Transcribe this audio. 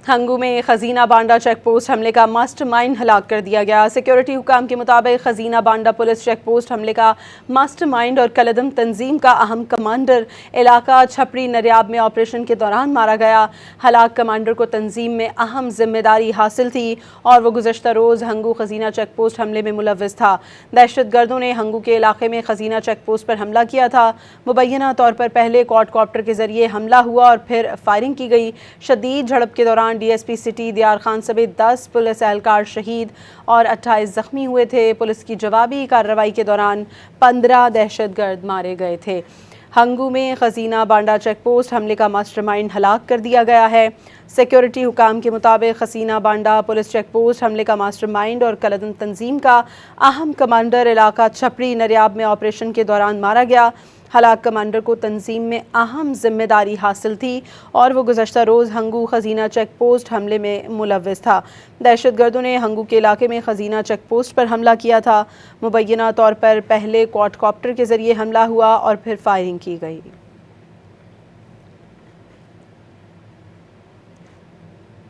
ہنگو میں خزینہ بانڈا check post حملے کا ماسٹر مائنڈ ہلاک کر دیا گیا۔ سیکیورٹی حکام کے مطابق خزینہ بانڈا پولیس چیک پوسٹ حملے کا ماسٹر مائنڈ اور کالعدم تنظیم کا اہم کمانڈر علاقہ چھپری نریاب میں آپریشن کے دوران مارا گیا۔ ہلاک کمانڈر کو تنظیم میں اہم ذمہ داری حاصل تھی اور وہ گزشتہ روز ہنگو خزینہ چیک پوسٹ حملے میں ملوث تھا۔ دہشت گردوں نے ہنگو کے علاقے میں خزینہ چیک پوسٹ پر حملہ کیا تھا۔ مبینہ طور پر پہلے کوڈ کاپٹر کے ذریعے حملہ ہوا اور پھر فائرنگ کی گئی۔ شدید جھڑپ کے دوران ڈی ایس پی سٹی دیار خان سمیت 10 پولیس اہلکار شہید اور 28 زخمی ہوئے تھے۔ پولیس کی جوابی کارروائی کے دوران 15 دہشت گرد مارے گئے تھے۔ ہنگو میں خزینہ بانڈا چیک پوسٹ حملے کا ماسٹر مائنڈ ہلاک کر دیا گیا ہے۔ سیکیورٹی حکام کے مطابق خزینہ بانڈا پولیس چیک پوسٹ حملے کا ماسٹر مائنڈ اور کالعدم تنظیم کا اہم کمانڈر علاقہ چھپری نریاب میں آپریشن کے دوران مارا گیا۔ ہلاک کمانڈر کو تنظیم میں اہم ذمہ داری حاصل تھی اور وہ گزشتہ روز ہنگو خزینہ چیک پوسٹ حملے میں ملوث تھا۔ دہشت گردوں نے ہنگو کے علاقے میں خزینہ چیک پوسٹ پر حملہ کیا تھا۔ مبینہ طور پر پہلے کوڈ کاپٹر کے ذریعے حملہ ہوا اور پھر فائرنگ کی گئی۔